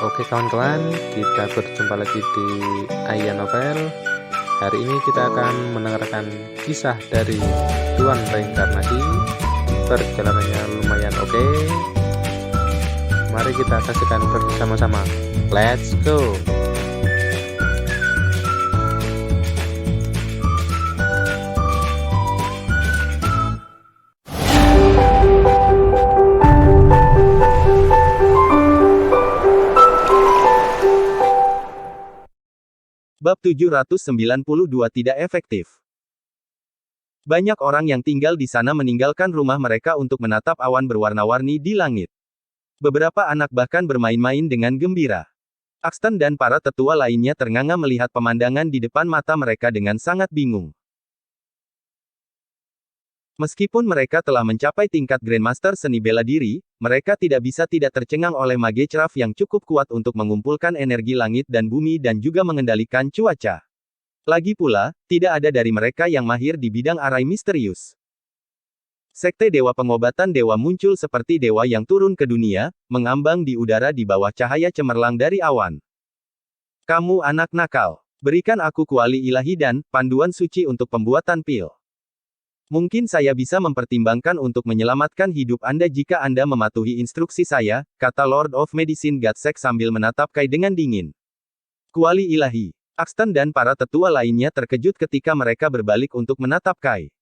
Oke kawan-kawan, kita berjumpa lagi di Aya Novel. Hari ini kita akan mendengarkan kisah dari Tuan Reinkarnasi. Perjalanannya lumayan oke. Mari kita saksikan bersama-sama. Let's go! Bab 792 tidak efektif. Banyak orang yang tinggal di sana meninggalkan rumah mereka untuk menatap awan berwarna-warni di langit. Beberapa anak bahkan bermain-main dengan gembira. Axton dan para tetua lainnya ternganga melihat pemandangan di depan mata mereka dengan sangat bingung. Meskipun mereka telah mencapai tingkat Grandmaster seni bela diri, mereka tidak bisa tidak tercengang oleh Magecraft yang cukup kuat untuk mengumpulkan energi langit dan bumi dan juga mengendalikan cuaca. Lagi pula, tidak ada dari mereka yang mahir di bidang arai misterius. Sekte Dewa Pengobatan Dewa muncul seperti dewa yang turun ke dunia, mengambang di udara di bawah cahaya cemerlang dari awan. Kamu anak nakal. Berikan aku kuali ilahi dan panduan suci untuk pembuatan pil. Mungkin saya bisa mempertimbangkan untuk menyelamatkan hidup Anda jika Anda mematuhi instruksi saya, kata Lord of Medicine Gatsek sambil menatap Kai dengan dingin. Kuali ilahi. Axton dan para tetua lainnya terkejut ketika mereka berbalik untuk menatap Kai.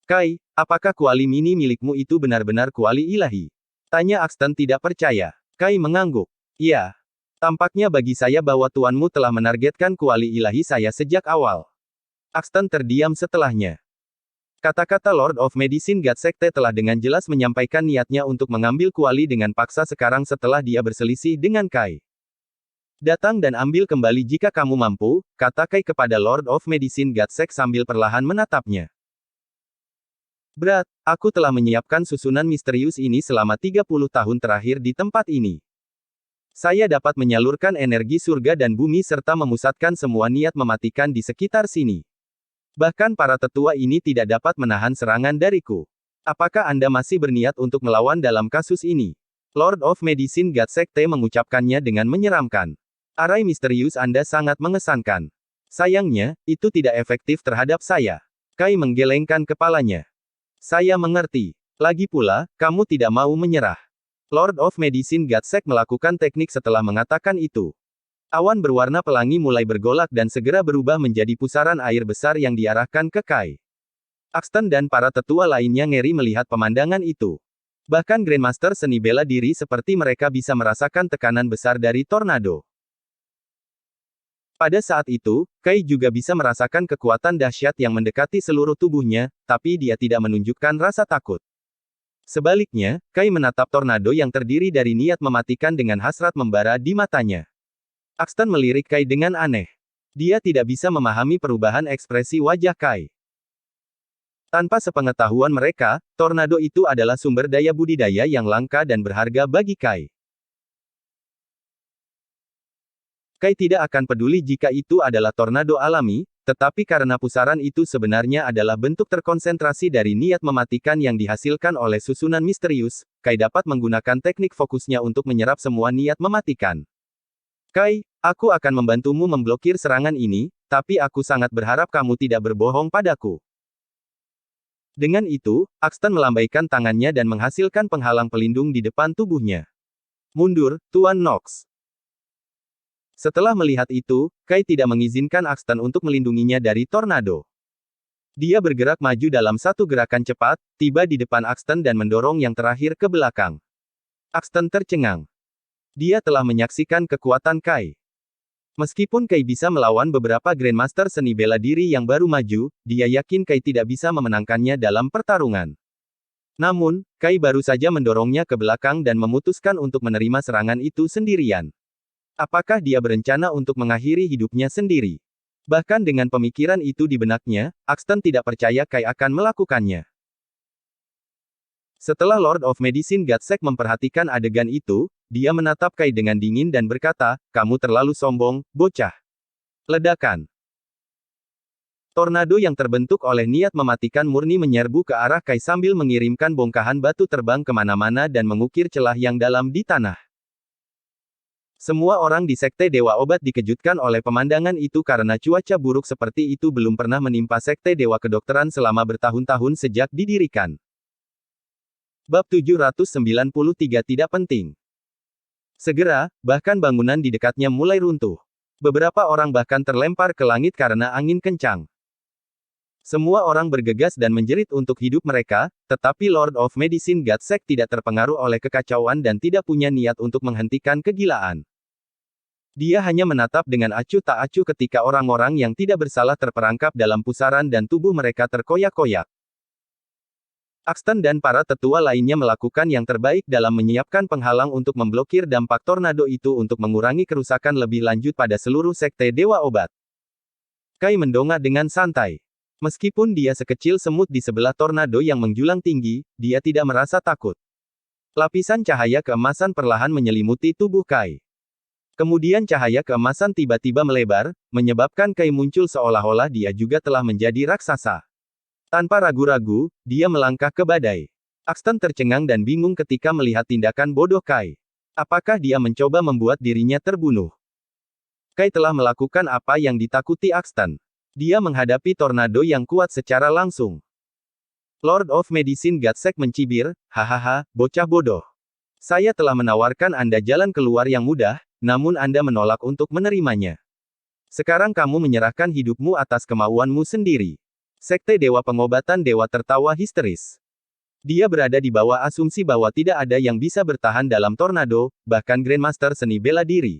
Kai, apakah kuali mini milikmu itu benar-benar kuali ilahi? Tanya Axton tidak percaya. Kai mengangguk. Iya. Tampaknya bagi saya bahwa tuanmu telah menargetkan kuali ilahi saya sejak awal. Axton terdiam setelahnya. Kata-kata Lord of Medicine Gatsekte telah dengan jelas menyampaikan niatnya untuk mengambil kuali dengan paksa sekarang setelah dia berselisih dengan Kai. Datang dan ambil kembali jika kamu mampu, kata Kai kepada Lord of Medicine Gatsek sambil perlahan menatapnya. Berat, aku telah menyiapkan susunan misterius ini selama 30 tahun terakhir di tempat ini. Saya dapat menyalurkan energi surga dan bumi serta memusatkan semua niat mematikan di sekitar sini. Bahkan para tetua ini tidak dapat menahan serangan dariku. Apakah Anda masih berniat untuk melawan dalam kasus ini? Lord of Medicine Gatsekte mengucapkannya dengan menyeramkan. Arai misterius Anda sangat mengesankan. Sayangnya, itu tidak efektif terhadap saya. Kai menggelengkan kepalanya. Saya mengerti. Lagi pula, kamu tidak mau menyerah. Lord of Medicine Gatsek melakukan teknik setelah mengatakan itu. Awan berwarna pelangi mulai bergolak dan segera berubah menjadi pusaran air besar yang diarahkan ke Kai. Axton dan para tetua lainnya ngeri melihat pemandangan itu. Bahkan Grandmaster seni bela diri seperti mereka bisa merasakan tekanan besar dari tornado. Pada saat itu, Kai juga bisa merasakan kekuatan dahsyat yang mendekati seluruh tubuhnya, tapi dia tidak menunjukkan rasa takut. Sebaliknya, Kai menatap tornado yang terdiri dari niat mematikan dengan hasrat membara di matanya. Axton melirik Kai dengan aneh. Dia tidak bisa memahami perubahan ekspresi wajah Kai. Tanpa sepengetahuan mereka, tornado itu adalah sumber daya budidaya yang langka dan berharga bagi Kai. Kai tidak akan peduli jika itu adalah tornado alami, tetapi karena pusaran itu sebenarnya adalah bentuk terkonsentrasi dari niat mematikan yang dihasilkan oleh susunan misterius, Kai dapat menggunakan teknik fokusnya untuk menyerap semua niat mematikan. Kai, aku akan membantumu memblokir serangan ini, tapi aku sangat berharap kamu tidak berbohong padaku. Dengan itu, Axton melambaikan tangannya dan menghasilkan penghalang pelindung di depan tubuhnya. Mundur, Tuan Nox. Setelah melihat itu, Kai tidak mengizinkan Axton untuk melindunginya dari tornado. Dia bergerak maju dalam satu gerakan cepat, tiba di depan Axton dan mendorong yang terakhir ke belakang. Axton tercengang. Dia telah menyaksikan kekuatan Kai. Meskipun Kai bisa melawan beberapa Grandmaster seni bela diri yang baru maju, dia yakin Kai tidak bisa memenangkannya dalam pertarungan. Namun, Kai baru saja mendorongnya ke belakang dan memutuskan untuk menerima serangan itu sendirian. Apakah dia berencana untuk mengakhiri hidupnya sendiri? Bahkan dengan pemikiran itu di benaknya, Axton tidak percaya Kai akan melakukannya. Setelah Lord of Medicine Gatsek memperhatikan adegan itu, dia menatap Kai dengan dingin dan berkata, kamu terlalu sombong, bocah. Ledakan. Tornado yang terbentuk oleh niat mematikan murni menyerbu ke arah Kai sambil mengirimkan bongkahan batu terbang kemana-mana dan mengukir celah yang dalam di tanah. Semua orang di Sekte Dewa Obat dikejutkan oleh pemandangan itu karena cuaca buruk seperti itu belum pernah menimpa Sekte Dewa Kedokteran selama bertahun-tahun sejak didirikan. Bab 793 tidak penting. Segera, bahkan bangunan di dekatnya mulai runtuh. Beberapa orang bahkan terlempar ke langit karena angin kencang. Semua orang bergegas dan menjerit untuk hidup mereka, tetapi Lord of Medicine Godsek tidak terpengaruh oleh kekacauan dan tidak punya niat untuk menghentikan kegilaan. Dia hanya menatap dengan acuh tak acuh ketika orang-orang yang tidak bersalah terperangkap dalam pusaran dan tubuh mereka terkoyak-koyak. Axton dan para tetua lainnya melakukan yang terbaik dalam menyiapkan penghalang untuk memblokir dampak tornado itu untuk mengurangi kerusakan lebih lanjut pada seluruh Sekte Dewa Obat. Kai mendongak dengan santai. Meskipun dia sekecil semut di sebelah tornado yang menjulang tinggi, dia tidak merasa takut. Lapisan cahaya keemasan perlahan menyelimuti tubuh Kai. Kemudian cahaya keemasan tiba-tiba melebar, menyebabkan Kai muncul seolah-olah dia juga telah menjadi raksasa. Tanpa ragu-ragu, dia melangkah ke badai. Axton tercengang dan bingung ketika melihat tindakan bodoh Kai. Apakah dia mencoba membuat dirinya terbunuh? Kai telah melakukan apa yang ditakuti Axton. Dia menghadapi tornado yang kuat secara langsung. Lord of Medicine Godsek mencibir, hahaha, bocah bodoh. Saya telah menawarkan Anda jalan keluar yang mudah, namun Anda menolak untuk menerimanya. Sekarang kamu menyerahkan hidupmu atas kemauanmu sendiri. Sekte Dewa Pengobatan Dewa tertawa histeris. Dia berada di bawah asumsi bahwa tidak ada yang bisa bertahan dalam tornado, bahkan Grandmaster Seni Bela Diri.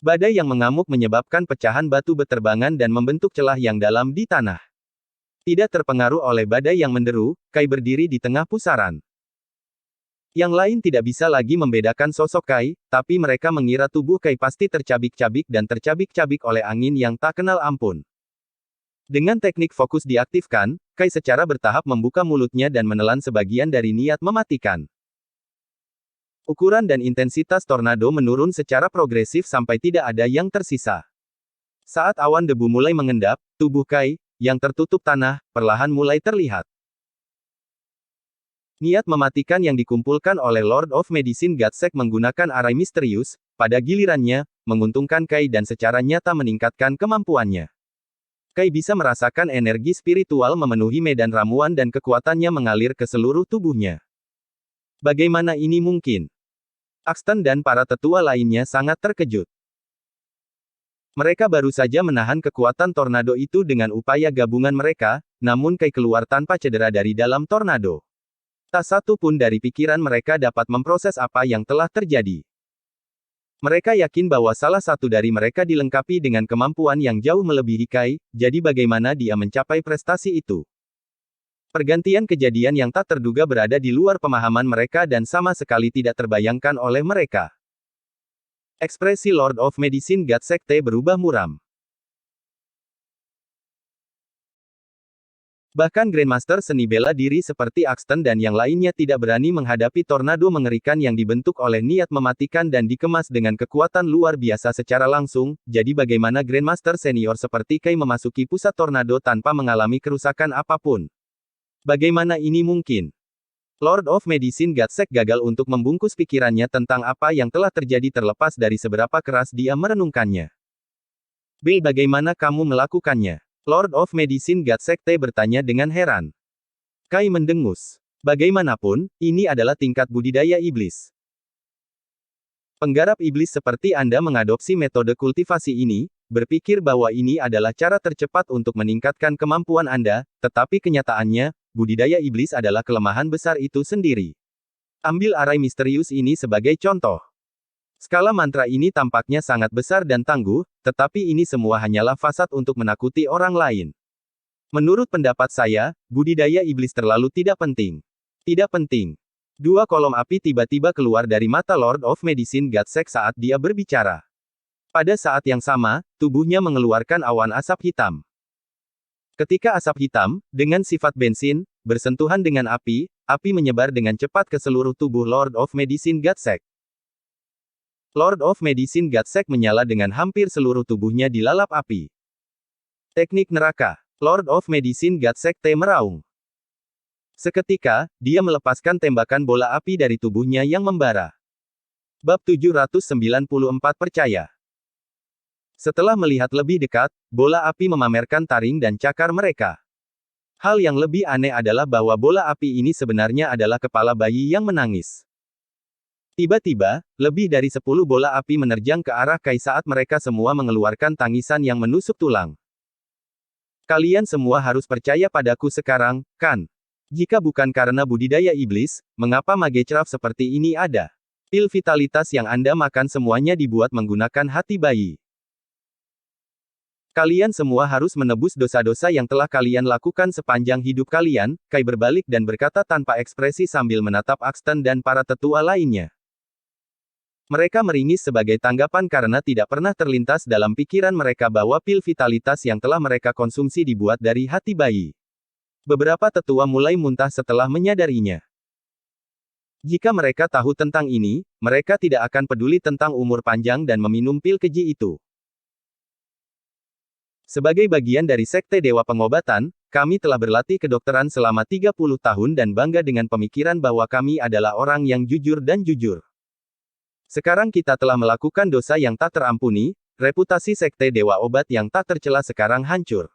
Badai yang mengamuk menyebabkan pecahan batu beterbangan dan membentuk celah yang dalam di tanah. Tidak terpengaruh oleh badai yang menderu, Kai berdiri di tengah pusaran. Yang lain tidak bisa lagi membedakan sosok Kai, tapi mereka mengira tubuh Kai pasti tercabik-cabik dan tercabik-cabik oleh angin yang tak kenal ampun. Dengan teknik fokus diaktifkan, Kai secara bertahap membuka mulutnya dan menelan sebagian dari niat mematikan. Ukuran dan intensitas tornado menurun secara progresif sampai tidak ada yang tersisa. Saat awan debu mulai mengendap, tubuh Kai, yang tertutup tanah, perlahan mulai terlihat. Niat mematikan yang dikumpulkan oleh Lord of Medicine Godsek menggunakan arai misterius, pada gilirannya, menguntungkan Kai dan secara nyata meningkatkan kemampuannya. Kai bisa merasakan energi spiritual memenuhi medan ramuan dan kekuatannya mengalir ke seluruh tubuhnya. Bagaimana ini mungkin? Axton dan para tetua lainnya sangat terkejut. Mereka baru saja menahan kekuatan tornado itu dengan upaya gabungan mereka, namun Kai keluar tanpa cedera dari dalam tornado. Tak satu pun dari pikiran mereka dapat memproses apa yang telah terjadi. Mereka yakin bahwa salah satu dari mereka dilengkapi dengan kemampuan yang jauh melebihi Kai, jadi bagaimana dia mencapai prestasi itu? Pergantian kejadian yang tak terduga berada di luar pemahaman mereka dan sama sekali tidak terbayangkan oleh mereka. Ekspresi Lord of Medicine Godsek berubah muram. Bahkan Grandmaster Seni Bela Diri seperti Axton dan yang lainnya tidak berani menghadapi tornado mengerikan yang dibentuk oleh niat mematikan dan dikemas dengan kekuatan luar biasa secara langsung, jadi bagaimana Grandmaster Senior seperti Kai memasuki pusat tornado tanpa mengalami kerusakan apapun? Bagaimana ini mungkin? Lord of Medicine Godsek gagal untuk membungkus pikirannya tentang apa yang telah terjadi terlepas dari seberapa keras dia merenungkannya. Bagaimana kamu melakukannya? Lord of Medicine Godsek bertanya dengan heran. Kai mendengus. Bagaimanapun, ini adalah tingkat budidaya iblis. Penggarap iblis seperti Anda mengadopsi metode kultivasi ini, berpikir bahwa ini adalah cara tercepat untuk meningkatkan kemampuan Anda, tetapi kenyataannya, budidaya iblis adalah kelemahan besar itu sendiri. Ambil arai misterius ini sebagai contoh. Skala mantra ini tampaknya sangat besar dan tangguh, tetapi ini semua hanyalah fasad untuk menakuti orang lain. Menurut pendapat saya, budidaya iblis terlalu tidak penting. Tidak penting. Dua kolom api tiba-tiba keluar dari mata Lord of Medicine Godsek saat dia berbicara. Pada saat yang sama, tubuhnya mengeluarkan awan asap hitam. Ketika asap hitam, dengan sifat bensin, bersentuhan dengan api, api menyebar dengan cepat ke seluruh tubuh Lord of Medicine Godsek. Lord of Medicine Godsek menyala dengan hampir seluruh tubuhnya dilalap api. Teknik neraka. Lord of Medicine Godsek meraung. Seketika, dia melepaskan tembakan bola api dari tubuhnya yang membara. Bab 794 percaya. Setelah melihat lebih dekat, bola api memamerkan taring dan cakar mereka. Hal yang lebih aneh adalah bahwa bola api ini sebenarnya adalah kepala bayi yang menangis. Tiba-tiba, lebih dari 10 bola api menerjang ke arah Kai saat mereka semua mengeluarkan tangisan yang menusuk tulang. Kalian semua harus percaya padaku sekarang, kan? Jika bukan karena budidaya iblis, mengapa Magecraft seperti ini ada? Pil vitalitas yang Anda makan semuanya dibuat menggunakan hati bayi. Kalian semua harus menebus dosa-dosa yang telah kalian lakukan sepanjang hidup kalian, Kai berbalik dan berkata tanpa ekspresi sambil menatap Axton dan para tetua lainnya. Mereka meringis sebagai tanggapan karena tidak pernah terlintas dalam pikiran mereka bahwa pil vitalitas yang telah mereka konsumsi dibuat dari hati bayi. Beberapa tetua mulai muntah setelah menyadarinya. Jika mereka tahu tentang ini, mereka tidak akan peduli tentang umur panjang dan meminum pil keji itu. Sebagai bagian dari Sekte Dewa Pengobatan, kami telah berlatih kedokteran selama 30 tahun dan bangga dengan pemikiran bahwa kami adalah orang yang jujur dan jujur. Sekarang kita telah melakukan dosa yang tak terampuni, reputasi Sekte Dewa Obat yang tak tercela sekarang hancur.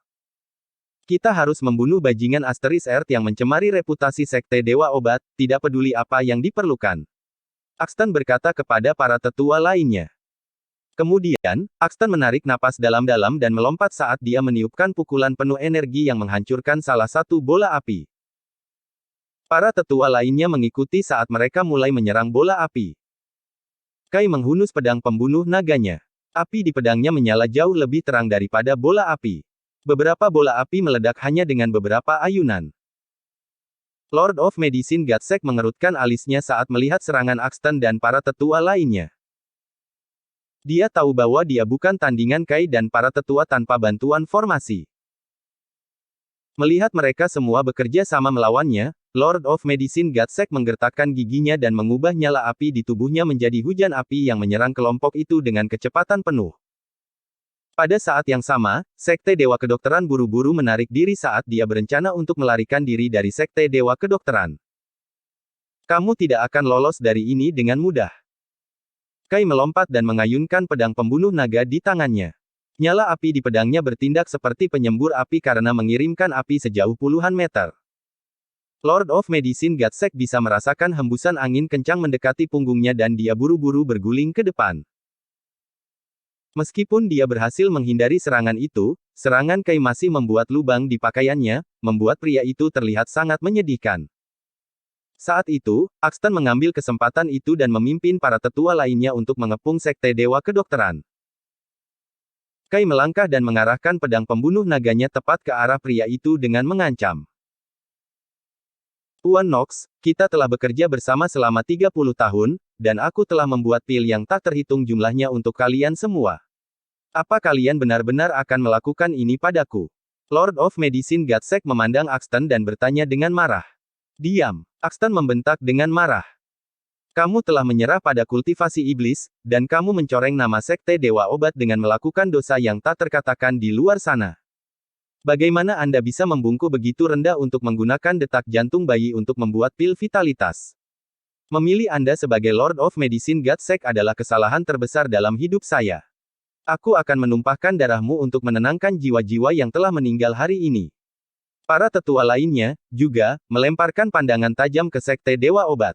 Kita harus membunuh bajingan Asteris Earth yang mencemari reputasi Sekte Dewa Obat, tidak peduli apa yang diperlukan. Axton berkata kepada para tetua lainnya. Kemudian, Axton menarik napas dalam-dalam dan melompat saat dia meniupkan pukulan penuh energi yang menghancurkan salah satu bola api. Para tetua lainnya mengikuti saat mereka mulai menyerang bola api. Kai menghunus pedang pembunuh naganya. Api di pedangnya menyala jauh lebih terang daripada bola api. Beberapa bola api meledak hanya dengan beberapa ayunan. Lord of Medicine Godsek mengerutkan alisnya saat melihat serangan Axton dan para tetua lainnya. Dia tahu bahwa dia bukan tandingan Kai dan para tetua tanpa bantuan formasi. Melihat mereka semua bekerja sama melawannya, Lord of Medicine Godsek menggertakkan giginya dan mengubah nyala api di tubuhnya menjadi hujan api yang menyerang kelompok itu dengan kecepatan penuh. Pada saat yang sama, Sekte Dewa Kedokteran buru-buru menarik diri saat dia berencana untuk melarikan diri dari Sekte Dewa Kedokteran. Kamu tidak akan lolos dari ini dengan mudah. Kai melompat dan mengayunkan pedang pembunuh naga di tangannya. Nyala api di pedangnya bertindak seperti penyembur api karena mengirimkan api sejauh puluhan meter. Lord of Medicine Godsek bisa merasakan hembusan angin kencang mendekati punggungnya dan dia buru-buru berguling ke depan. Meskipun dia berhasil menghindari serangan itu, serangan Kai masih membuat lubang di pakaiannya, membuat pria itu terlihat sangat menyedihkan. Saat itu, Axton mengambil kesempatan itu dan memimpin para tetua lainnya untuk mengepung Sekte Dewa Kedokteran. Kai melangkah dan mengarahkan pedang pembunuh naganya tepat ke arah pria itu dengan mengancam. Tuan Nox, kita telah bekerja bersama selama 30 tahun, dan aku telah membuat pil yang tak terhitung jumlahnya untuk kalian semua. Apa kalian benar-benar akan melakukan ini padaku? Lord of Medicine Godsek memandang Axton dan bertanya dengan marah. Diam. Axton membentak dengan marah. Kamu telah menyerah pada kultivasi iblis, dan kamu mencoreng nama Sekte Dewa Obat dengan melakukan dosa yang tak terkatakan di luar sana. Bagaimana Anda bisa membungkuk begitu rendah untuk menggunakan detak jantung bayi untuk membuat pil vitalitas? Memilih Anda sebagai Lord of Medicine Godsek adalah kesalahan terbesar dalam hidup saya. Aku akan menumpahkan darahmu untuk menenangkan jiwa-jiwa yang telah meninggal hari ini. Para tetua lainnya, juga, melemparkan pandangan tajam ke Sekte Dewa Obat.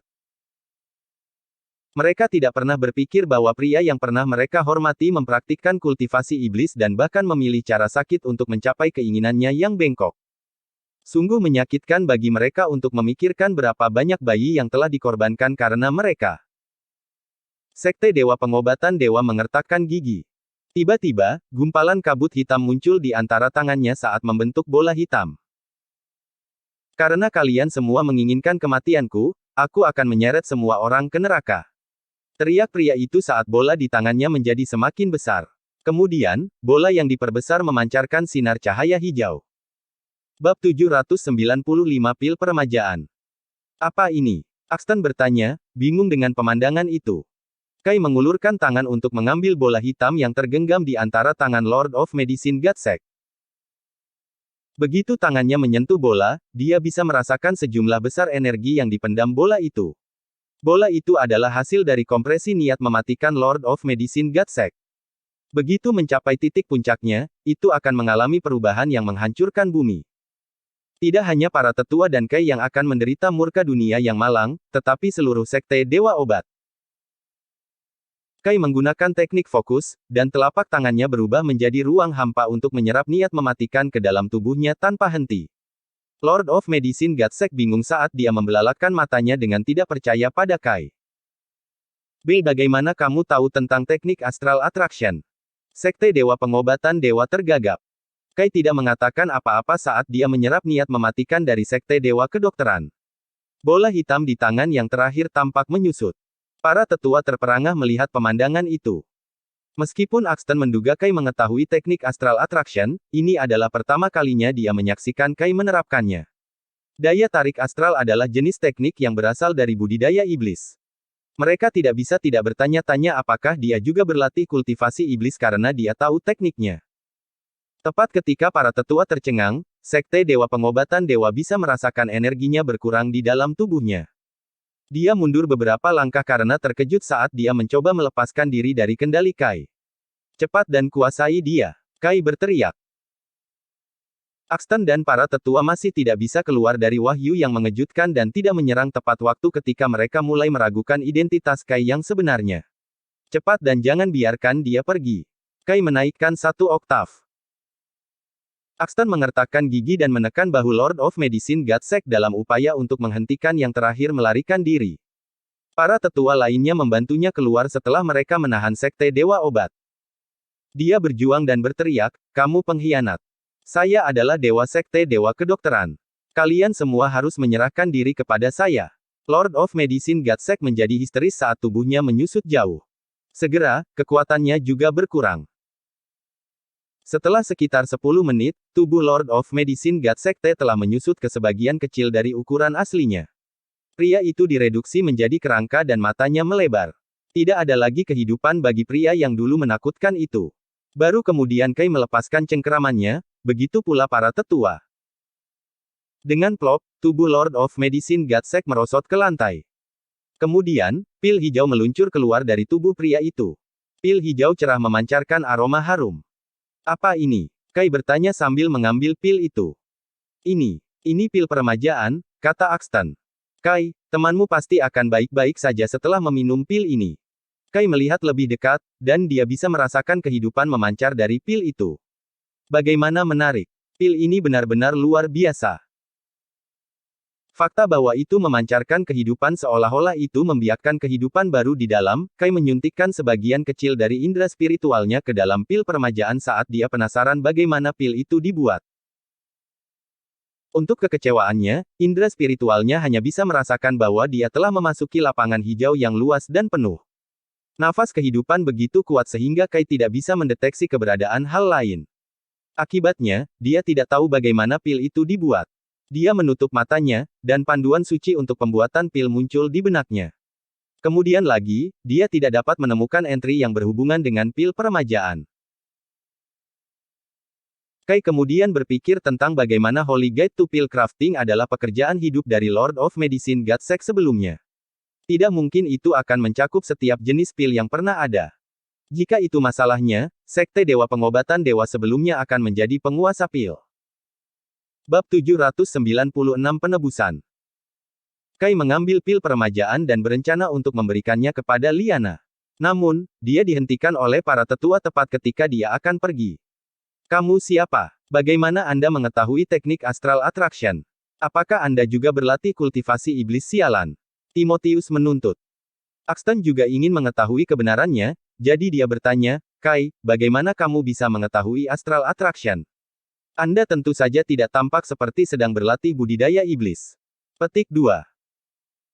Mereka tidak pernah berpikir bahwa pria yang pernah mereka hormati mempraktikkan kultivasi iblis dan bahkan memilih cara sakit untuk mencapai keinginannya yang bengkok. Sungguh menyakitkan bagi mereka untuk memikirkan berapa banyak bayi yang telah dikorbankan karena mereka. Sekte Dewa Pengobatan Dewa mengertakkan gigi. Tiba-tiba, gumpalan kabut hitam muncul di antara tangannya saat membentuk bola hitam. Karena kalian semua menginginkan kematianku, aku akan menyeret semua orang ke neraka. Teriak pria itu saat bola di tangannya menjadi semakin besar. Kemudian, bola yang diperbesar memancarkan sinar cahaya hijau. Bab 795 Pil Peremajaan. Apa ini? Axton bertanya, bingung dengan pemandangan itu. Kai mengulurkan tangan untuk mengambil bola hitam yang tergenggam di antara tangan Lord of Medicine Godsek. Begitu tangannya menyentuh bola, dia bisa merasakan sejumlah besar energi yang dipendam bola itu. Bola itu adalah hasil dari kompresi niat mematikan Lord of Medicine Godsek. Begitu mencapai titik puncaknya, itu akan mengalami perubahan yang menghancurkan bumi. Tidak hanya para tetua dan Kai yang akan menderita murka dunia yang malang, tetapi seluruh sekte Dewa Obat. Kai menggunakan teknik fokus, dan telapak tangannya berubah menjadi ruang hampa untuk menyerap niat mematikan ke dalam tubuhnya tanpa henti. Lord of Medicine Godsek bingung saat dia membelalakkan matanya dengan tidak percaya pada Kai. Bagaimana kamu tahu tentang teknik Astral Attraction? Sekte Dewa Pengobatan Dewa tergagap. Kai tidak mengatakan apa-apa saat dia menyerap niat mematikan dari Sekte Dewa Kedokteran. Bola hitam di tangan yang terakhir tampak menyusut. Para tetua terperangah melihat pemandangan itu. Meskipun Axton menduga Kai mengetahui teknik Astral Attraction, ini adalah pertama kalinya dia menyaksikan Kai menerapkannya. Daya tarik astral adalah jenis teknik yang berasal dari budidaya iblis. Mereka tidak bisa tidak bertanya-tanya apakah dia juga berlatih kultivasi iblis karena dia tahu tekniknya. Tepat ketika para tetua tercengang, Sekte Dewa Pengobatan Dewa bisa merasakan energinya berkurang di dalam tubuhnya. Dia mundur beberapa langkah karena terkejut saat dia mencoba melepaskan diri dari kendali Kai. Cepat dan kuasai dia, Kai berteriak. Axton dan para tetua masih tidak bisa keluar dari wahyu yang mengejutkan dan tidak menyerang tepat waktu ketika mereka mulai meragukan identitas Kai yang sebenarnya. Cepat dan jangan biarkan dia pergi. Kai menaikkan satu oktav. Axton mengertakkan gigi dan menekan bahu Lord of Medicine Godsek dalam upaya untuk menghentikan yang terakhir melarikan diri. Para tetua lainnya membantunya keluar setelah mereka menahan Sekte Dewa Obat. Dia berjuang dan berteriak, "Kamu pengkhianat. Saya adalah Dewa Sekte Dewa Kedokteran. Kalian semua harus menyerahkan diri kepada saya." Lord of Medicine Godsek menjadi histeris saat tubuhnya menyusut jauh. Segera, kekuatannya juga berkurang. Setelah sekitar 10 menit, tubuh Lord of Medicine Godsek telah menyusut ke sebagian kecil dari ukuran aslinya. Pria itu direduksi menjadi kerangka dan matanya melebar. Tidak ada lagi kehidupan bagi pria yang dulu menakutkan itu. Baru kemudian Kai melepaskan cengkeramannya, begitu pula para tetua. Dengan plop, tubuh Lord of Medicine Godsek merosot ke lantai. Kemudian, pil hijau meluncur keluar dari tubuh pria itu. Pil hijau cerah memancarkan aroma harum. Apa ini? Kai bertanya sambil mengambil pil itu. Ini pil peremajaan, kata Axton. Kai, temanmu pasti akan baik-baik saja setelah meminum pil ini. Kai melihat lebih dekat, dan dia bisa merasakan kehidupan memancar dari pil itu. Bagaimana menarik. Pil ini benar-benar luar biasa. Fakta bahwa itu memancarkan kehidupan seolah-olah itu membiakkan kehidupan baru di dalam, Kai menyuntikkan sebagian kecil dari indera spiritualnya ke dalam pil peremajaan saat dia penasaran bagaimana pil itu dibuat. Untuk kekecewaannya, indera spiritualnya hanya bisa merasakan bahwa dia telah memasuki lapangan hijau yang luas dan penuh. Nafas kehidupan begitu kuat sehingga Kai tidak bisa mendeteksi keberadaan hal lain. Akibatnya, dia tidak tahu bagaimana pil itu dibuat. Dia menutup matanya, dan panduan suci untuk pembuatan pil muncul di benaknya. Kemudian lagi, dia tidak dapat menemukan entry yang berhubungan dengan pil peremajaan. Kai kemudian berpikir tentang bagaimana Holy Guide to Pill Crafting adalah pekerjaan hidup dari Lord of Medicine Godsek sebelumnya. Tidak mungkin itu akan mencakup setiap jenis pil yang pernah ada. Jika itu masalahnya, Sekte Dewa Pengobatan Dewa sebelumnya akan menjadi penguasa pil. Bab 796 Penebusan. Kai mengambil pil peremajaan dan berencana untuk memberikannya kepada Liana. Namun, dia dihentikan oleh para tetua tepat ketika dia akan pergi. Kamu siapa? Bagaimana Anda mengetahui teknik Astral Attraction? Apakah Anda juga berlatih kultivasi iblis sialan? Timotius menuntut. Axton juga ingin mengetahui kebenarannya, jadi dia bertanya, Kai, bagaimana kamu bisa mengetahui Astral Attraction? Anda tentu saja tidak tampak seperti sedang berlatih budidaya iblis. Petik 2.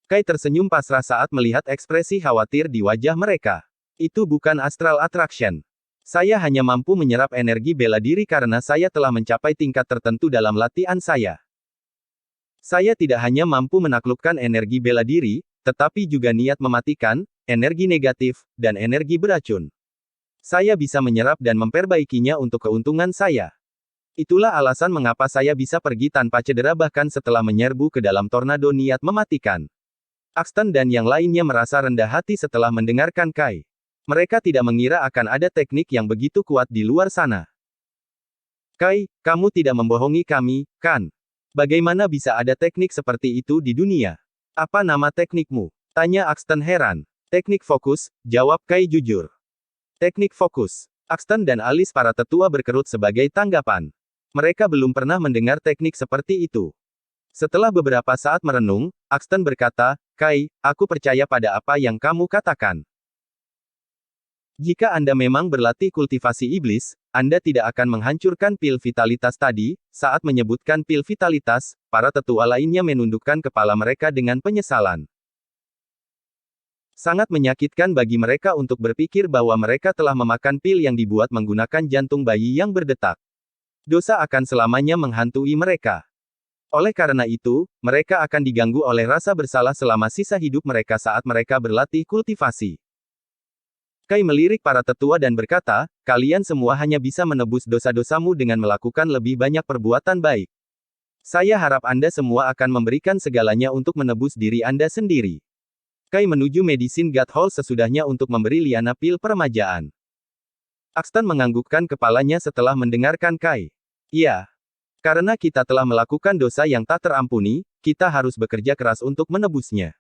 Kai tersenyum pasrah saat melihat ekspresi khawatir di wajah mereka. Itu bukan Astral Attraction. Saya hanya mampu menyerap energi bela diri karena saya telah mencapai tingkat tertentu dalam latihan saya. Saya tidak hanya mampu menaklukkan energi bela diri, tetapi juga niat mematikan, energi negatif, dan energi beracun. Saya bisa menyerap dan memperbaikinya untuk keuntungan saya. Itulah alasan mengapa saya bisa pergi tanpa cedera bahkan setelah menyerbu ke dalam tornado niat mematikan. Axton dan yang lainnya merasa rendah hati setelah mendengarkan Kai. Mereka tidak mengira akan ada teknik yang begitu kuat di luar sana. Kai, kamu tidak membohongi kami, kan? Bagaimana bisa ada teknik seperti itu di dunia? Apa nama teknikmu? Tanya Axton heran. Teknik fokus, jawab Kai jujur. Teknik fokus. Axton dan alis para tetua berkerut sebagai tanggapan. Mereka belum pernah mendengar teknik seperti itu. Setelah beberapa saat merenung, Axton berkata, Kai, aku percaya pada apa yang kamu katakan. Jika Anda memang berlatih kultivasi iblis, Anda tidak akan menghancurkan pil vitalitas tadi. Saat menyebutkan pil vitalitas, para tetua lainnya menundukkan kepala mereka dengan penyesalan. Sangat menyakitkan bagi mereka untuk berpikir bahwa mereka telah memakan pil yang dibuat menggunakan jantung bayi yang berdetak. Dosa akan selamanya menghantui mereka. Oleh karena itu, mereka akan diganggu oleh rasa bersalah selama sisa hidup mereka saat mereka berlatih kultivasi. Kai melirik para tetua dan berkata, kalian semua hanya bisa menebus dosa-dosamu dengan melakukan lebih banyak perbuatan baik. Saya harap Anda semua akan memberikan segalanya untuk menebus diri Anda sendiri. Kai menuju Medicine God Hall sesudahnya untuk memberi Liana pil peremajaan. Axton menganggukkan kepalanya setelah mendengarkan Kai. Ya. Karena kita telah melakukan dosa yang tak terampuni, kita harus bekerja keras untuk menebusnya.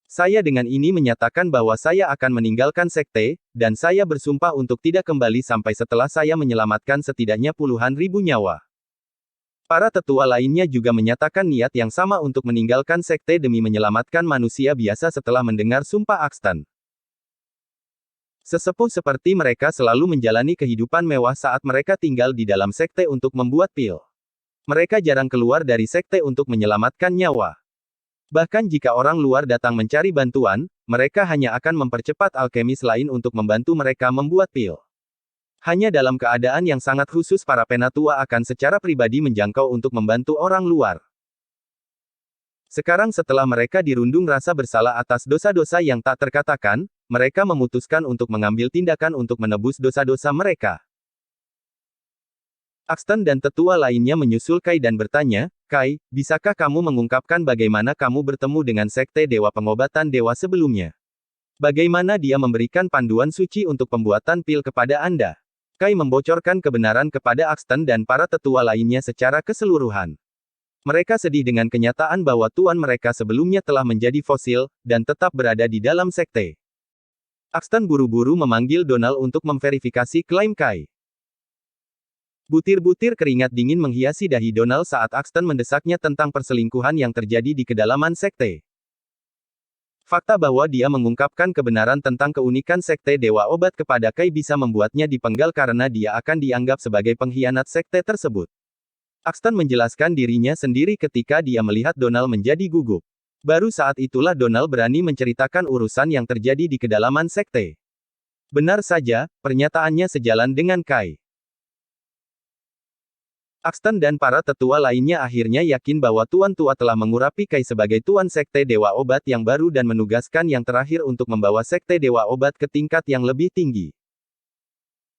Saya dengan ini menyatakan bahwa saya akan meninggalkan sekte, dan saya bersumpah untuk tidak kembali sampai setelah saya menyelamatkan setidaknya puluhan ribu nyawa. Para tetua lainnya juga menyatakan niat yang sama untuk meninggalkan sekte demi menyelamatkan manusia biasa setelah mendengar sumpah Axton. Sesepuh seperti mereka selalu menjalani kehidupan mewah saat mereka tinggal di dalam sekte untuk membuat pil. Mereka jarang keluar dari sekte untuk menyelamatkan nyawa. Bahkan jika orang luar datang mencari bantuan, mereka hanya akan mempercepat alkemis lain untuk membantu mereka membuat pil. Hanya dalam keadaan yang sangat khusus para penatua akan secara pribadi menjangkau untuk membantu orang luar. Sekarang setelah mereka dirundung rasa bersalah atas dosa-dosa yang tak terkatakan, mereka memutuskan untuk mengambil tindakan untuk menebus dosa-dosa mereka. Axton dan tetua lainnya menyusul Kai dan bertanya, Kai, bisakah kamu mengungkapkan bagaimana kamu bertemu dengan sekte Dewa Pengobatan Dewa sebelumnya? Bagaimana dia memberikan panduan suci untuk pembuatan pil kepada Anda? Kai membocorkan kebenaran kepada Axton dan para tetua lainnya secara keseluruhan. Mereka sedih dengan kenyataan bahwa tuan mereka sebelumnya telah menjadi fosil, dan tetap berada di dalam sekte. Axton buru-buru memanggil Donald untuk memverifikasi klaim Kai. Butir-butir keringat dingin menghiasi dahi Donald saat Axton mendesaknya tentang perselingkuhan yang terjadi di kedalaman sekte. Fakta bahwa dia mengungkapkan kebenaran tentang keunikan sekte Dewa Obat kepada Kai bisa membuatnya dipenggal karena dia akan dianggap sebagai pengkhianat sekte tersebut. Axton menjelaskan dirinya sendiri ketika dia melihat Donald menjadi gugup. Baru saat itulah Donald berani menceritakan urusan yang terjadi di kedalaman sekte. Benar saja, pernyataannya sejalan dengan Kai. Axton dan para tetua lainnya akhirnya yakin bahwa Tuan Tua telah mengurapi Kai sebagai Tuan Sekte Dewa Obat yang baru dan menugaskan yang terakhir untuk membawa Sekte Dewa Obat ke tingkat yang lebih tinggi.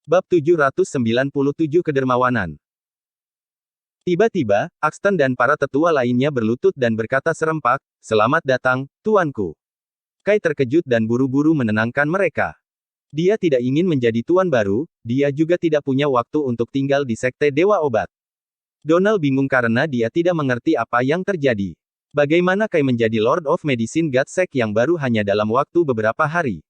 Bab 797 Kedermawanan. Tiba-tiba, Axton dan para tetua lainnya berlutut dan berkata serempak, selamat datang, tuanku. Kai terkejut dan buru-buru menenangkan mereka. Dia tidak ingin menjadi tuan baru, dia juga tidak punya waktu untuk tinggal di sekte Dewa Obat. Donald bingung karena dia tidak mengerti apa yang terjadi. Bagaimana Kai menjadi Lord of Medicine God Sek yang baru hanya dalam waktu beberapa hari.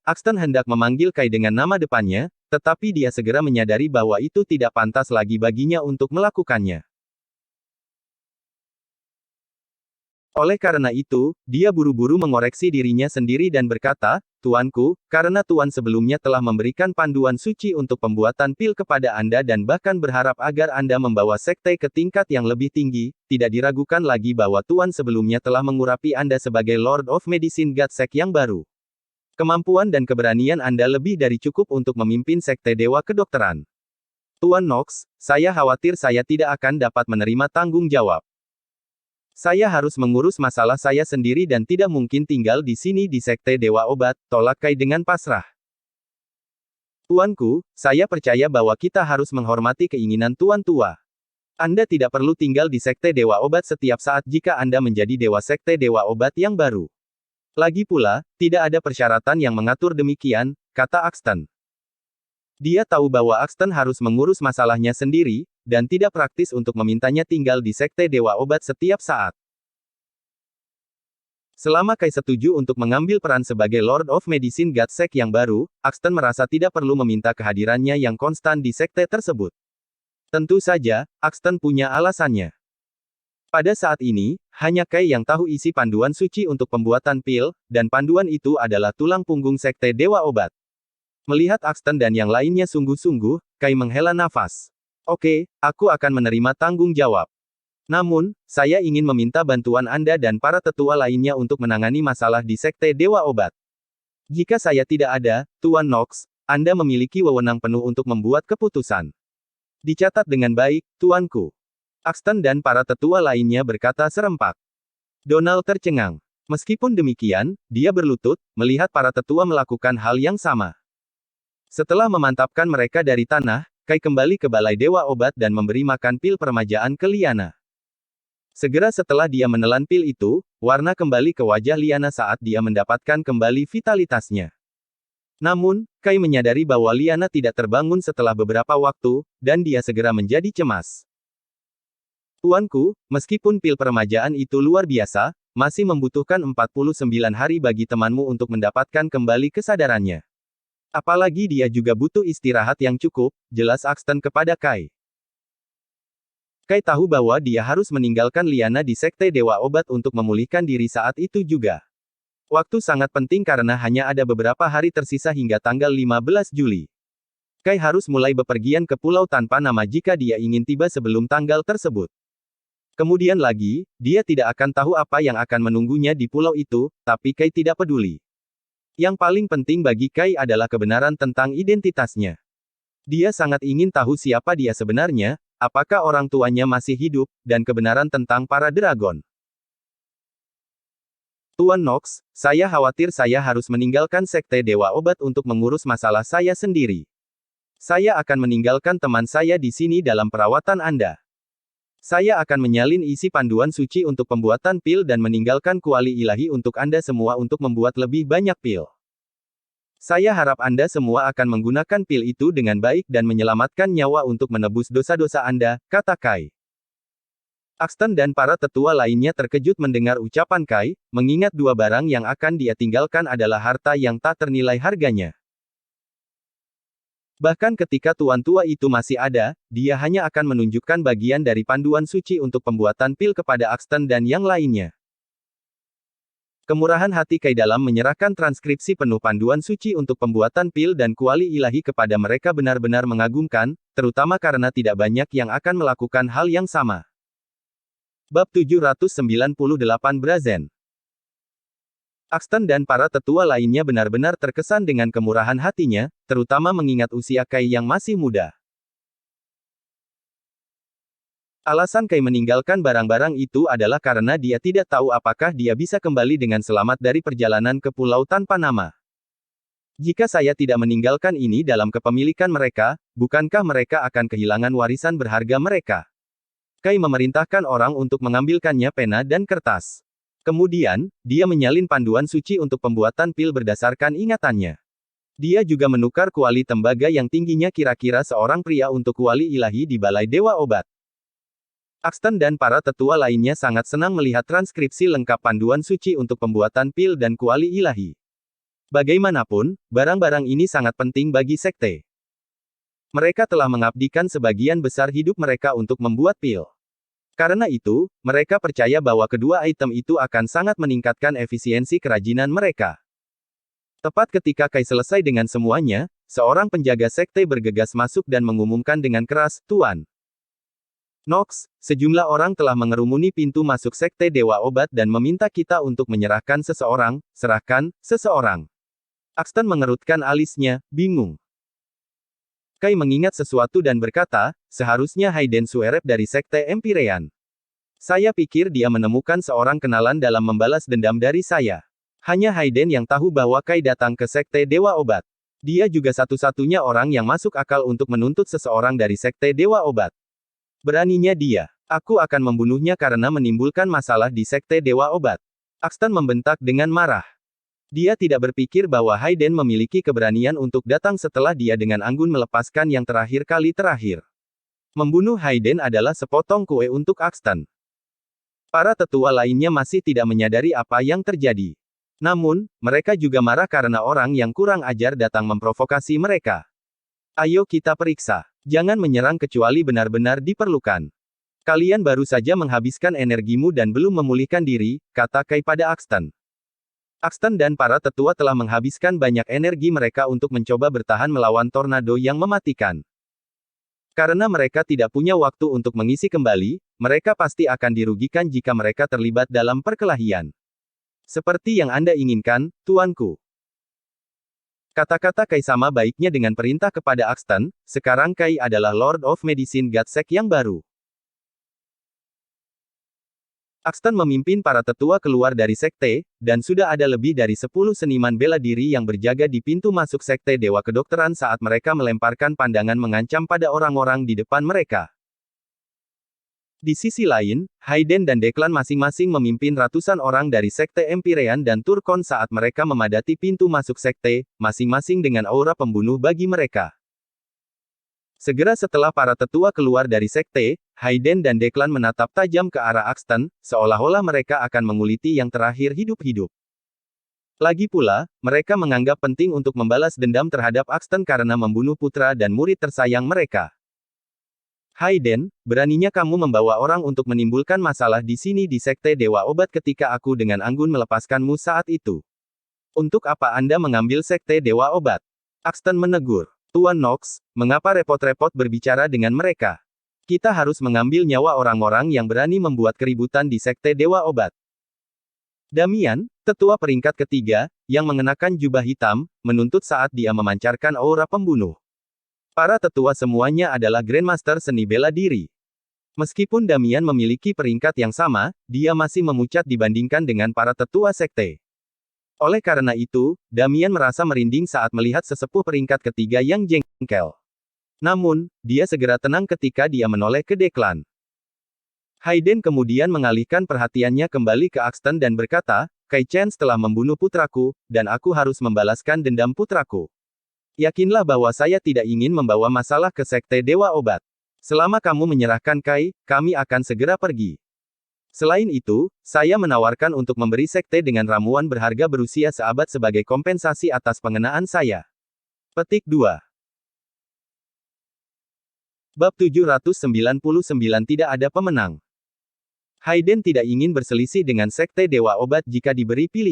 Axton hendak memanggil Kai dengan nama depannya, tetapi dia segera menyadari bahwa itu tidak pantas lagi baginya untuk melakukannya. Oleh karena itu, dia buru-buru mengoreksi dirinya sendiri dan berkata, Tuanku, karena Tuan sebelumnya telah memberikan panduan suci untuk pembuatan pil kepada Anda dan bahkan berharap agar Anda membawa sekte ke tingkat yang lebih tinggi, tidak diragukan lagi bahwa Tuan sebelumnya telah mengurapi Anda sebagai Lord of Medicine God Sek yang baru. Kemampuan dan keberanian Anda lebih dari cukup untuk memimpin sekte dewa kedokteran. Tuan Knox, saya khawatir saya tidak akan dapat menerima tanggung jawab. Saya harus mengurus masalah saya sendiri dan tidak mungkin tinggal di sini di sekte Dewa Obat, tolak Kai dengan pasrah. Tuanku, saya percaya bahwa kita harus menghormati keinginan Tuan Tua. Anda tidak perlu tinggal di Sekte Dewa Obat setiap saat jika Anda menjadi Dewa Sekte Dewa Obat yang baru. Lagi pula, tidak ada persyaratan yang mengatur demikian, kata Axton. Dia tahu bahwa Axton harus mengurus masalahnya sendiri, dan tidak praktis untuk memintanya tinggal di Sekte Dewa Obat setiap saat. Selama Kai setuju untuk mengambil peran sebagai Lord of Medicine Godsek yang baru, Axton merasa tidak perlu meminta kehadirannya yang konstan di sekte tersebut. Tentu saja, Axton punya alasannya. Pada saat ini, hanya Kai yang tahu isi panduan suci untuk pembuatan pil, dan panduan itu adalah tulang punggung Sekte Dewa Obat. Melihat Axton dan yang lainnya sungguh-sungguh, Kai menghela nafas. Oke, aku akan menerima tanggung jawab. Namun, saya ingin meminta bantuan Anda dan para tetua lainnya untuk menangani masalah di Sekte Dewa Obat. Jika saya tidak ada, Tuan Knox, Anda memiliki wewenang penuh untuk membuat keputusan. Dicatat dengan baik, Tuanku. Axton dan para tetua lainnya berkata serempak. Donald tercengang. Meskipun demikian, dia berlutut, melihat para tetua melakukan hal yang sama. Setelah memantapkan mereka dari tanah, Kai kembali ke Balai Dewa Obat dan memberi makan pil permajaan ke Liana. Segera setelah dia menelan pil itu, warna kembali ke wajah Liana saat dia mendapatkan kembali vitalitasnya. Namun, Kai menyadari bahwa Liana tidak terbangun setelah beberapa waktu, dan dia segera menjadi cemas. Tuanku, meskipun pil permajaan itu luar biasa, masih membutuhkan 49 hari bagi temanmu untuk mendapatkan kembali kesadarannya. Apalagi dia juga butuh istirahat yang cukup, jelas Axton kepada Kai. Kai tahu bahwa dia harus meninggalkan Liana di Sekte Dewa Obat untuk memulihkan diri saat itu juga. Waktu sangat penting karena hanya ada beberapa hari tersisa hingga tanggal 15 Juli. Kai harus mulai bepergian ke pulau tanpa nama jika dia ingin tiba sebelum tanggal tersebut. Kemudian lagi, dia tidak akan tahu apa yang akan menunggunya di pulau itu, tapi Kai tidak peduli. Yang paling penting bagi Kai adalah kebenaran tentang identitasnya. Dia sangat ingin tahu siapa dia sebenarnya, apakah orang tuanya masih hidup, dan kebenaran tentang para dragon. Tuan Knox, saya khawatir saya harus meninggalkan Sekte Dewa Obat untuk mengurus masalah saya sendiri. Saya akan meninggalkan teman saya di sini dalam perawatan Anda. Saya akan menyalin isi panduan suci untuk pembuatan pil dan meninggalkan kuali ilahi untuk Anda semua untuk membuat lebih banyak pil. Saya harap Anda semua akan menggunakan pil itu dengan baik dan menyelamatkan nyawa untuk menebus dosa-dosa Anda, kata Kai. Axton dan para tetua lainnya terkejut mendengar ucapan Kai, mengingat dua barang yang akan dia tinggalkan adalah harta yang tak ternilai harganya. Bahkan ketika tuan tua itu masih ada, dia hanya akan menunjukkan bagian dari panduan suci untuk pembuatan pil kepada Axton dan yang lainnya. Kemurahan hati Kai dalam menyerahkan transkripsi penuh panduan suci untuk pembuatan pil dan kuali ilahi kepada mereka benar-benar mengagumkan, terutama karena tidak banyak yang akan melakukan hal yang sama. Bab 798 Brazen. Axton dan para tetua lainnya benar-benar terkesan dengan kemurahan hatinya, terutama mengingat usia Kai yang masih muda. Alasan Kai meninggalkan barang-barang itu adalah karena dia tidak tahu apakah dia bisa kembali dengan selamat dari perjalanan ke pulau tanpa nama. Jika saya tidak meninggalkan ini dalam kepemilikan mereka, bukankah mereka akan kehilangan warisan berharga mereka? Kai memerintahkan orang untuk mengambilkannya pena dan kertas. Kemudian, dia menyalin panduan suci untuk pembuatan pil berdasarkan ingatannya. Dia juga menukar kuali tembaga yang tingginya kira-kira seorang pria untuk kuali ilahi di Balai Dewa Obat. Axton dan para tetua lainnya sangat senang melihat transkripsi lengkap panduan suci untuk pembuatan pil dan kuali ilahi. Bagaimanapun, barang-barang ini sangat penting bagi sekte. Mereka telah mengabdikan sebagian besar hidup mereka untuk membuat pil. Karena itu, mereka percaya bahwa kedua item itu akan sangat meningkatkan efisiensi kerajinan mereka. Tepat ketika Kai selesai dengan semuanya, seorang penjaga sekte bergegas masuk dan mengumumkan dengan keras, "Tuan Knox, sejumlah orang telah mengerumuni pintu masuk Sekte Dewa Obat dan meminta kita untuk menyerahkan seseorang, serahkan, seseorang." Axton mengerutkan alisnya, bingung. Kai mengingat sesuatu dan berkata, seharusnya Hayden Suerep dari Sekte Empirean. Saya pikir dia menemukan seorang kenalan dalam membalas dendam dari saya. Hanya Hayden yang tahu bahwa Kai datang ke Sekte Dewa Obat. Dia juga satu-satunya orang yang masuk akal untuk menuntut seseorang dari Sekte Dewa Obat. Beraninya dia. Aku akan membunuhnya karena menimbulkan masalah di Sekte Dewa Obat. Axton membentak dengan marah. Dia tidak berpikir bahwa Hayden memiliki keberanian untuk datang setelah dia dengan anggun melepaskan yang terakhir kali terakhir. Membunuh Hayden adalah sepotong kue untuk Axton. Para tetua lainnya masih tidak menyadari apa yang terjadi. Namun, mereka juga marah karena orang yang kurang ajar datang memprovokasi mereka. Ayo kita periksa. Jangan menyerang kecuali benar-benar diperlukan. Kalian baru saja menghabiskan energimu dan belum memulihkan diri, kata Kai pada Axton. Axton dan para tetua telah menghabiskan banyak energi mereka untuk mencoba bertahan melawan tornado yang mematikan. Karena mereka tidak punya waktu untuk mengisi kembali, mereka pasti akan dirugikan jika mereka terlibat dalam perkelahian. Seperti yang Anda inginkan, tuanku. Kata-kata Kai sama baiknya dengan perintah kepada Axton, sekarang Kai adalah Lord of Medicine Godsek yang baru. Axton memimpin para tetua keluar dari sekte, dan sudah ada lebih dari 10 seniman bela diri yang berjaga di pintu masuk sekte Dewa Kedokteran saat mereka melemparkan pandangan mengancam pada orang-orang di depan mereka. Di sisi lain, Hayden dan Declan masing-masing memimpin ratusan orang dari sekte Empyrean dan Turkon saat mereka memadati pintu masuk sekte, masing-masing dengan aura pembunuh bagi mereka. Segera setelah para tetua keluar dari sekte, Hayden dan Declan menatap tajam ke arah Axton, seolah-olah mereka akan menguliti yang terakhir hidup-hidup. Lagi pula, mereka menganggap penting untuk membalas dendam terhadap Axton karena membunuh putra dan murid tersayang mereka. Hayden, beraninya kamu membawa orang untuk menimbulkan masalah di sini di sekte Dewa Obat ketika aku dengan anggun melepaskanmu saat itu. Untuk apa Anda mengambil sekte Dewa Obat? Axton menegur. Tuan Knox, mengapa repot-repot berbicara dengan mereka? Kita harus mengambil nyawa orang-orang yang berani membuat keributan di sekte Dewa Obat. Damian, tetua peringkat ketiga, yang mengenakan jubah hitam, menuntut saat dia memancarkan aura pembunuh. Para tetua semuanya adalah Grandmaster seni bela diri. Meskipun Damian memiliki peringkat yang sama, dia masih memucat dibandingkan dengan para tetua sekte. Oleh karena itu, Damian merasa merinding saat melihat sesepuh peringkat ketiga yang jengkel. Namun, dia segera tenang ketika dia menoleh ke Declan. Hayden kemudian mengalihkan perhatiannya kembali ke Axton dan berkata, Kai Chen telah membunuh putraku, dan aku harus membalaskan dendam putraku. Yakinlah bahwa saya tidak ingin membawa masalah ke sekte Dewa Obat. Selama kamu menyerahkan Kai, kami akan segera pergi. Selain itu, saya menawarkan untuk memberi sekte dengan ramuan berharga berusia seabad sebagai kompensasi atas pengenaan saya. Petik 2. Bab 799 tidak ada pemenang. Hayden tidak ingin berselisih dengan sekte Dewa Obat jika diberi pilihan.